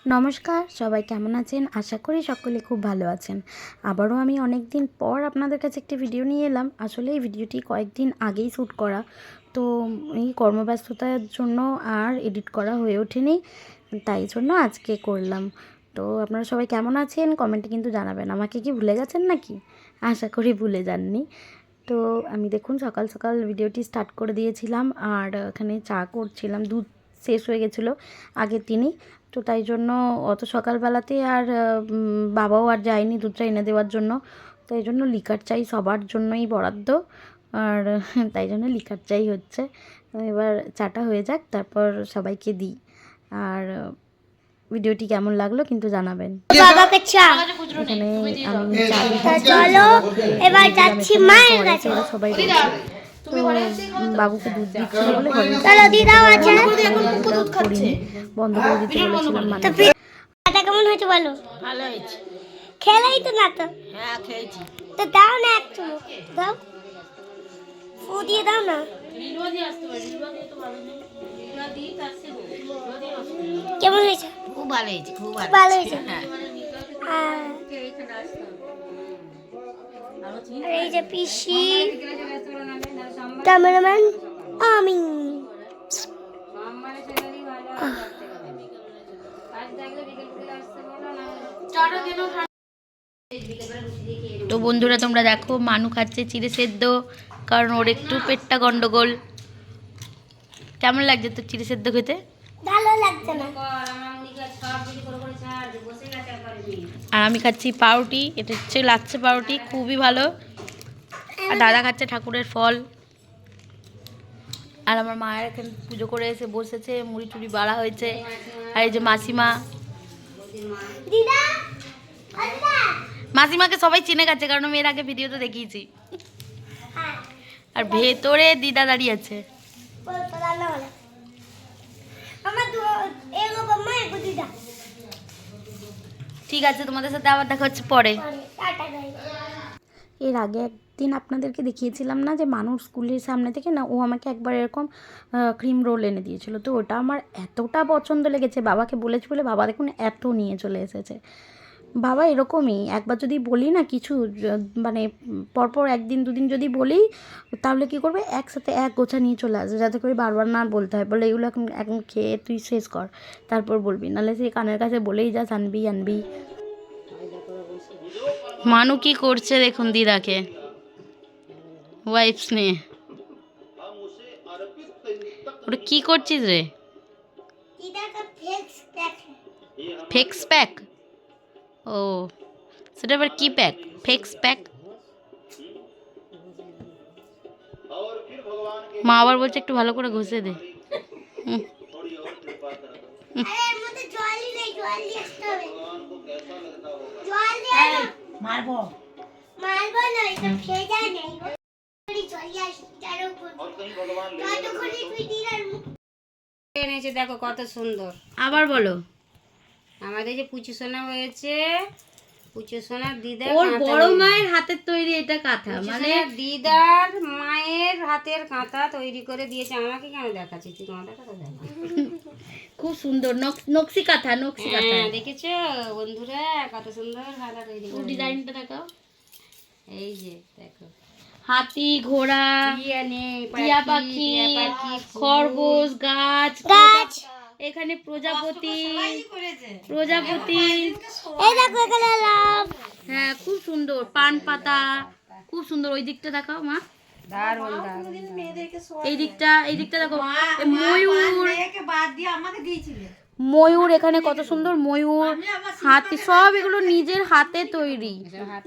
নমস্কার, সবাই কেমন আছেন? আশা করি সকলে খুব ভালো আছেন। আবারও আমি অনেক দিন পর আপনাদের কাছে একটি ভিডিও নিয়ে এলাম। আসলে এই ভিডিওটি কয়েকদিন আগেই শ্যুট করা, তো এই কর্মব্যস্ততার জন্য আর এডিট করা হয়ে ওঠেনি, তাই জন্য আজকে করলাম। তো আপনারা সবাই কেমন আছেন কমেন্টে কিন্তু জানাবেন। আমাকে কি ভুলে গেছেন নাকি? আশা করি ভুলে যাননি। তো আমি দেখুন সকাল সকাল ভিডিওটি স্টার্ট করে দিয়েছিলাম, আর এখানে চা করছিলাম। দুধ শেষ হয়ে গেছিলো আগের দিনই, তো তাই জন্য অত সকালবেলাতে আর বাবাও আর যায়নি দুধটা এনে দেওয়ার জন্য, তাই জন্য লিকার চাই সবার জন্যই বরাদ্দ, আর তাই জন্য লিকার চাই হচ্ছে। এবার চাটা হয়ে যাক, তারপর সবাইকে দিই। আর ভিডিওটি কেমন লাগলো কিন্তু জানাবেন। বাবাকে চা এখানে আমি চা চলো এবার যাচ্ছি মায়ের কাছে। সবাই তো বাবুকে দুধ দিচ্ছিল বলে চলো দিদাও আছে বন্ধ করে দিতে বলেছিলাম। মানে চাটা কেমন হয়েছে বলো? ভালো হয়েছে। খেলেই তো না তো। হ্যাঁ খেয়েছি। তো দাও না এক চুমুক দাও, ফু দিয়ে দাও না। কেমন হয়েছে? খুব ভালো হয়েছে, খুব ভালো হয়েছে। হ্যাঁ। আর এই যে পিসি, ক্যামেরাম্যান আমি। তো বন্ধুরা তোমরা দেখো, মানু খাচ্ছে চিড়ে সেদ্ধ, কারণ ওর একটু পেটটা গন্ডগোল। কেমন লাগছে তোর চিড়ে সেদ্ধ খেতে? ভালো লাগছে না। আর আমি খাচ্ছি পাউরুটি, এটা হচ্ছে লাচ্ছা পাউরুটি, খুবই ভালো। আর দাদা খাচ্ছে ঠাকুরের ফল। আর আমার মায়ের এখানে পুজো করে এসে বসেছে, মুড়ি টুড়ি বাড়া হয়েছে। আর এই যে মাসিমা, দিদা মাসিমাকে সবাই চিনে গেছে, কারণ আমি এর আগে ভিডিওতে দেখিয়েছি। আর ভেতরে দিদা দাঁড়িয়ে আছে। ঠিক আছে, তোমাদের সাথে আবার দেখা হচ্ছে পরে। এর আগে একদিন আপনাদেরকে দেখিয়েছিলাম না যে মানুষ স্কুলের সামনে থেকে না, ও আমাকে একবার এরকম ক্রিম রোল এনে দিয়েছিল। তো ওটা আমার এতটা পছন্দ লেগেছে, বাবাকে বলেছি বলে বাবা দেখুন এত নিয়ে চলে এসেছে। বাবা এরকমই, একবার যদি বলি না কিছু, মানে পরপর একদিন দুদিন যদি বলি, তাহলে কী করবে, একসাথে এক গোছা নিয়ে চলে আসবে, যাতে করে বারবার না বলতে হয়। বলে এগুলো এখন এখন খেয়ে তুই শেষ কর, তারপর বলবি, নাহলে সেই কানের কাছে বলেই যাস আনবি আনবি। মানু কি করছে দেখুন দিদাকে ওয়াইপস নিয়ে। ওটা কি করছিস রে? Fax pack? ও সেটা আবার কি প্যাক? Fax pack? মা আবার বলছে একটু ভালো করে ঘষে দে। মারবো এনেছে, দেখো কত সুন্দর। আবার বলো। আমাদের যে পুচু সোনা হয়েছে, পুচু সোনার দিদা, ওর বড় মায়ের হাতের তৈরি এটা কাঁথা, মানে দিদার মায়ের হাতের কাঁথা তৈরি করে দিয়েছে। আমাকে কেন দেখাচ্ছিস তুই? কাঁথা কথা দেখা, খুব সুন্দর নকশি কাঁথা, নকশি কাঁথা। হ্যাঁ দেখেছো বন্ধুরা কত সুন্দর কাঁথা তৈরি করে। ডিজাইনটা দেখাও। এই যে দেখো, হাতি, ঘোড়া, টিয়া পাখি, খরগোশ, গাছ, এখানে প্রজাপতি, প্রজাপতি, হ্যাঁ খুব সুন্দর, পান পাতা, খুব সুন্দর। ওই দিকটা দেখাও মা, দারুণ। এই দিকটা দেখো, ময়ূর, এখানে কত সুন্দর ময়ূর, হাতি, সব এগুলো নিজের হাতে তৈরি,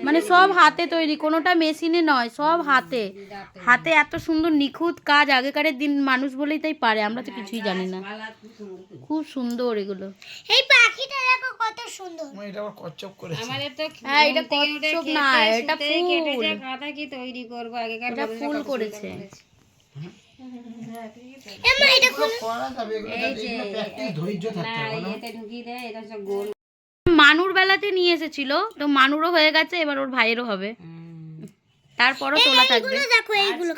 মানে সব হাতে তৈরি, কোনোটা মেশিনে নয়, সব হাতে। হাতে এত সুন্দর নিখুঁত কাজ, আগেকারের দিন মানুষ বলেই তাই পারে, আমরা তো কিছুই জানি না। খুব সুন্দর এগুলো। এই পাখিটা দেখো কত সুন্দর। আমাদের তো হ্যাঁ এটা কচ্ছপ না, এটা ফুল। কাঁথা কি তৈরি করবো, আগেকার এটা ফুল করেছে। মানুর বেলাতে নিয়ে এসেছিল, তো মানুরও হয়ে গেছে, এবার ওর ভাইয়েরও হবে, তারপরও তোলা থাকবে। দেখো এইগুলো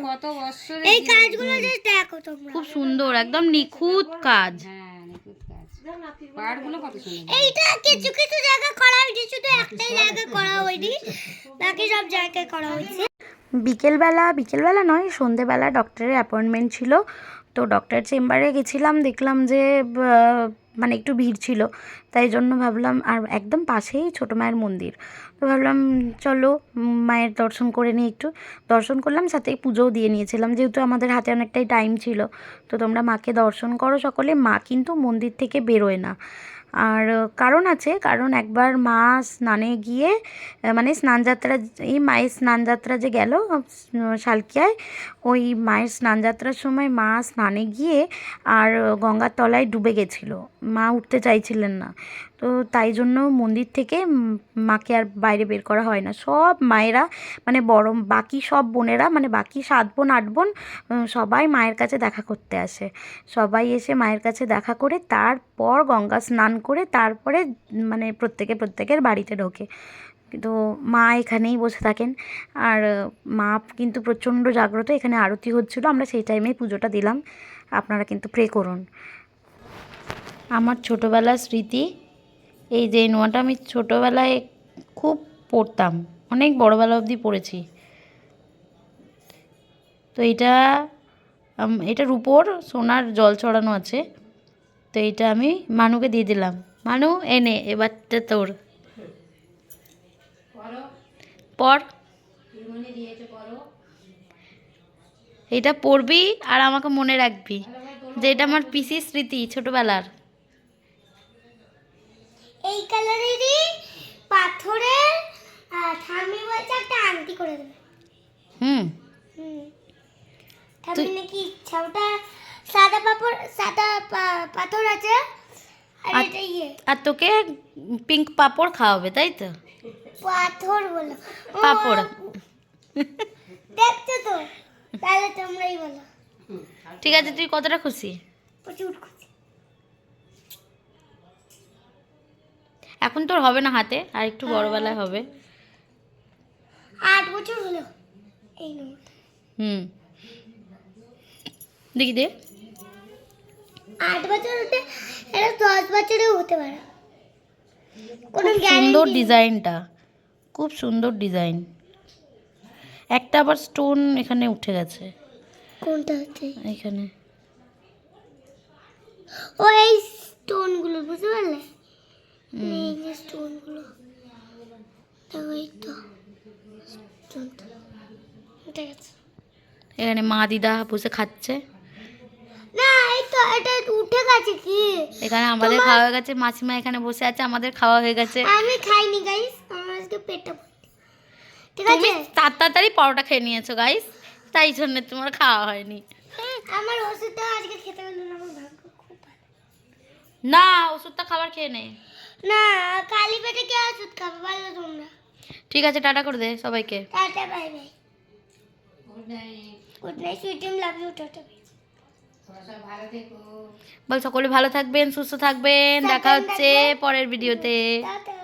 কত বছর, এই কাজগুলো দেখো তোমরা, খুব সুন্দর, একদম নিখুঁত কাজ। হ্যাঁ নিখুঁত কাজ। পাহাড়গুলো কত সুন্দর। এইটা কিছু কিছু জায়গায় করা হয়েছে, শুধু একটাই জায়গায় করা হয়নি, বাকি সব জায়গায় করা হয়েছে। বিকেলবেলা নয়, সন্ধেবেলা ডক্টরের অ্যাপয়েন্টমেন্ট ছিল। তো ডক্টর চেম্বারে গেছিলাম, দেখলাম যে মানে একটু ভিড় ছিল, তাই জন্য ভাবলাম, আর একদম পাশেই ছোটো মায়ের মন্দির, তো ভাবলাম চলো মায়ের দর্শন করে নিই। একটু দর্শন করলাম, সাথে পুজোও দিয়ে নিয়েছিলাম, যেহেতু আমাদের হাতে অনেকটাই টাইম ছিল। তো তোমরা মাকে দর্শন করো সকলে। মা কিন্তু মন্দির থেকে বেরোয় না, আর কারণ আছে, কারণ একবার মা স্নানে গিয়ে মানে স্নানযাত্রা, এই মায়ের স্নানযাত্রা যে গেল শালকিয়ায়, ওই মায়ের স্নানযাত্রার সময় মা স্নানে গিয়ে আর গঙ্গার তলায় ডুবে গেছিলো, মা উঠতে চাইছিলেন না। তো তাই জন্য মন্দির থেকে মাকে আর বাইরে বের করা হয় না। সব মায়েরা মানে বাকি সব বোনেরা, মানে বাকি 7 বোন 8 বোন সবাই মায়ের কাছে দেখা করতে আসে। সবাই এসে মায়ের কাছে দেখা করে তারপর গঙ্গা স্নান করে তারপরে মানে প্রত্যেকের বাড়িতে ঢোকে। তো মা এখানেই বসে থাকেন, আর মা কিন্তু প্রচণ্ড জাগ্রত। এখানে আরতি হচ্ছিলো, আমরা সেই টাইমেই পুজোটা দিলাম। আপনারা কিন্তু প্রে করুন। আমার ছোটোবেলার স্মৃতি, এই যে নোয়াটা আমি ছোটোবেলায় খুব পড়তাম, অনেক বড়োবেলা অবধি পড়েছি। তো এটার উপর সোনার জল চড়ানো আছে। তো এটা আমি মানুকে দিয়ে দিলাম। মানু এনে এবারটা তোর পর, এটা পড়বি আর আমাকে মনে রাখবি যে এটা আমার পিসির স্মৃতি ছোটোবেলার। এই কালারেরই পাথরের ঠাম্মি বলছে একটা আংটি করে দেবে। হুম, ঠাম্মি নাকি ইচ্ছা, ওটা সাদা পাথর আছে, আর এটা আর তোকে পিঙ্ক পাঁপড় খাওয়াবে, তাই তো? পাথর বলো, পাঁপড়। দেখছো তো, তাহলে তোমরাই বলো। ঠিক আছে, তুই কতটা খুশি? প্রচুর খুশি। এখন তোর হবে না হাতে, আর একটু বড়বেলায় হবে। 8 বছর হলো এই নোট। হুম, দেখি দে। 8 বছর হতে, এটা 10 বছরেও হতে পারে। খুব সুন্দর ডিজাইনটা, খুব সুন্দর ডিজাইন। একটা আবার স্টোন এখানে উঠে গেছে। কোনটা হচ্ছে? এখানে ও এই স্টোনগুলো, বুঝতে পারলে? এই যে স্টোনগুলো, দেখো এই তো স্টোনটা উঠে গেছে। এখানে মা দিদা বসে খাচ্ছে। না, এই তো এটা উঠে গেছে কি? এখানে আমাদের খাওয়া হয়ে গেছে, মাসিমা এখানে বসে আছে, আমাদের খাওয়া হয়ে গেছে। আমি খাইনি গাইস, আমার আজকে পেটটা ভর্তি। ঠিক তুমি আছে, তাড়াতাড়ি পরোটা খেয়ে নিয়েছো গাইস, তাই জন্য তোমার খাওয়া হয়নি। আমার ওষুধটা আজকে খেতে হলো না, আমার ভাগ্য খুব ভালো। না, ওষুধটা খাবার খেয়ে নে। না, খালি পেটে কে ওষুধ খাবে বলো তোমরা? ঠিক আছে, টাটা করে দে সবাইকে। Tata, bye bye, good night, sweet dream, love you, tata. বল সকলে ভালো থাকবেন, সুস্থ থাকবেন, দেখা হচ্ছে পরের ভিডিওতে। টাটা।